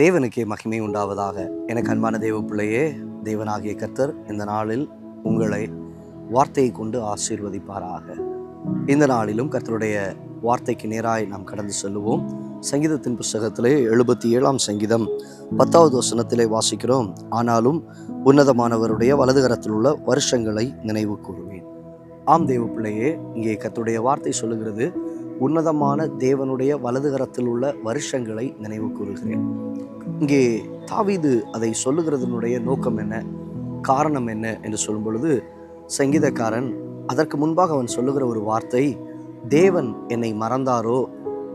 தேவனுக்கே மகிமை உண்டாவதாக. எனக்கு அன்பான தேவ பிள்ளையே, தேவனாகிய கர்த்தர் இந்த நாளில் உங்களை வார்த்தையை கொண்டு ஆசீர்வதிப்பாராக. இந்த நாளிலும் கர்த்தருடைய வார்த்தைக்கு நேராய் நாம் கடந்து செல்லுவோம். சங்கீதத்தின் புஸ்தகத்திலே 77ஆம் சங்கீதம் 10வது வசனத்திலே வாசிக்கிறோம். ஆனாலும் உன்னதமானவருடைய வலதுகரத்தில் உள்ள வருஷங்களை நினைவு கூறுவேன். ஆம் தேவ பிள்ளையே, இங்கே கர்த்தருடைய வார்த்தை சொல்லுகிறது, உன்னதமான தேவனுடைய வலதுகரத்தில் உள்ள வருஷங்களை நினைவு கூறுகிறேன். இங்கே தாவீது அதை சொல்லுகிறதனுடைய நோக்கம் என்ன, காரணம் என்ன என்று சொல்லும் பொழுது, சங்கீதக்காரன் அதற்கு முன்பாக அவன் சொல்லுகிற ஒரு வார்த்தை, தேவன் என்னை மறந்தாரோ,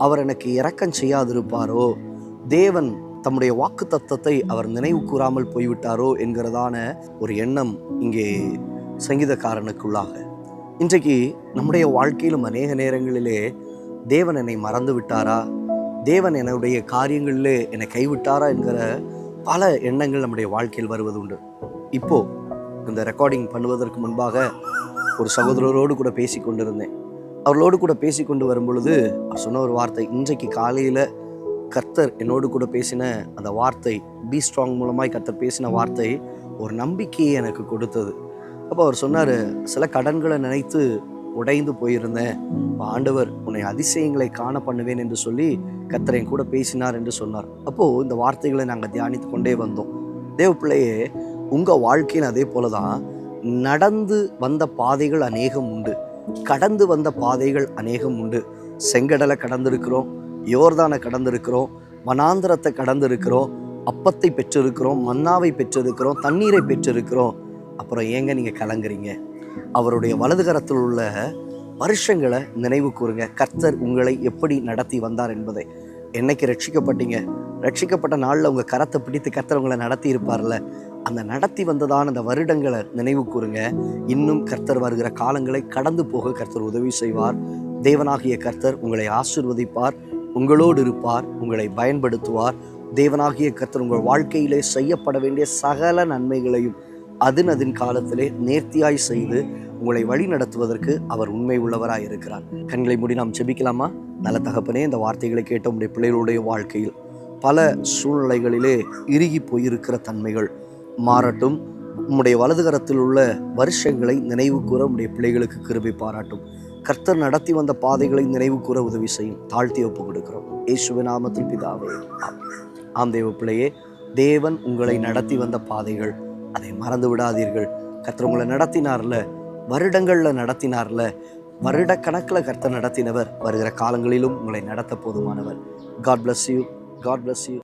அவர் எனக்கு இரக்கம் செய்யாதிருப்பாரோ, தேவன் தம்முடைய வாக்கு தத்தத்தை அவர் நினைவு கூறாமல் போய்விட்டாரோ என்கிறதான ஒரு எண்ணம் இங்கே சங்கீதக்காரனுக்குள்ளாக. இன்றைக்கு நம்முடைய வாழ்க்கையிலும் அநேக நேரங்களிலே தேவன் என்னை மறந்து விட்டாரா, தேவன் என்னுடைய காரியங்களிலே என்னை கைவிட்டாரா என்கிற பல எண்ணங்கள் நம்முடைய வாழ்க்கையில் வருவது உண்டு. இப்போ இந்த ரெக்கார்டிங் பண்ணுவதற்கு முன்பாக ஒரு சகோதரரோடு கூட பேசி கொண்டிருந்தேன். அவர்களோடு கூட பேசி கொண்டு வரும் பொழுது அவர் சொன்ன ஒரு வார்த்தை, இன்றைக்கு காலையில் கர்த்தர் என்னோடு கூட பேசின அந்த வார்த்தை, பி ஸ்ட்ராங் மூலமாய் கர்த்தர் பேசின வார்த்தை ஒரு நம்பிக்கையை எனக்கு கொடுத்தது. அப்போ அவர் சொன்னார், சில கடன்களை நினைத்து உடைந்து போயிருந்தேன், ஆண்டவர் உன்னை அதிசயங்களை காண பண்ணுவேன் என்று சொல்லி கர்த்தர் என் கூட பேசினார் என்று சொன்னார். அப்போது இந்த வார்த்தைகளை நாங்கள் தியானித்து கொண்டே வந்தோம். தேவ பிள்ளையே, உங்கள் வாழ்க்கையில் அதே போல தான் நடந்து வந்த பாதைகள் அநேகம் உண்டு, கடந்து வந்த பாதைகள் அநேகம் உண்டு. செங்கடலை கடந்திருக்கிறோம், யோர்தானை கடந்திருக்கிறோம், வனாந்திரத்தை கடந்திருக்கிறோம், அப்பத்தை பெற்றிருக்கிறோம், மன்னாவை பெற்றிருக்கிறோம், தண்ணீரை பெற்றிருக்கிறோம். அப்புறம் ஏங்க நீங்கள் கலங்குறீங்க? அவருடைய வலதுகரத்தில் உள்ள வருஷங்களை நினைவு கூறுங்க. கர்த்தர் உங்களை எப்படி நடத்தி வந்தார் என்பதை. என்னைக்கு ரட்சிக்கப்பட்டீங்க, ரட்சிக்கப்பட்ட நாளில் உங்கள் கரத்தை பிடித்து கர்த்தர் உங்களை நடத்தி இருப்பார்ல, அந்த நடத்தி வந்ததான அந்த வருடங்களை நினைவு கூறுங்க. இன்னும் கர்த்தர் வருகிற காலங்களை கடந்து போக கர்த்தர் உதவி செய்வார். தேவனாகிய கர்த்தர் உங்களை ஆசீர்வதிப்பார், உங்களோடு இருப்பார், உங்களை பயன்படுத்துவார். தேவனாகிய கர்த்தர் உங்கள் வாழ்க்கையிலே செய்யப்பட வேண்டிய சகல நன்மைகளையும் அதன் காலத்திலே நேர்த்தியாய் செய்து உங்களை வழி நடத்துவதற்கு அவர் உண்மை உள்ளவராய் இருக்கிறார். கண்களை மூடி நாம் ஜெபிக்கலாமா? நல்ல தகப்பனே, இந்த வார்த்தைகளை கேட்ட உங்களுடைய பிள்ளைகளுடைய வாழ்க்கையில் பல சூழ்நிலைகளிலே இறுகி போயிருக்கிற தன்மைகள் மாறட்டும். உம்முடைய வலதுகரத்தில் உள்ள வருஷங்களை நினைவு கூற உம்முடைய பிள்ளைகளுக்கு கிருபை பாராட்டும். கர்த்தர் நடத்தி வந்த பாதைகளை நினைவு கூற உதவி செய்யும். தாழ்த்தி ஒப்பு கொடுக்கிறோம் இயேசுவின் நாமத்தில் பிதாவே, ஆம். தேவ பிள்ளையே, தேவன் உங்களை நடத்தி வந்த பாதைகள், அதை மறந்து விடாதீர்கள். கர்த்தர் உங்களை நடத்தினார்ல, வருடங்களில் நடத்தினார்ல, வருட கணக்கில் கர்த்தர் நடத்தினவர், வருகிற காலங்களிலும் உங்களை நடத்த போதுமானவர். God bless you. God bless you.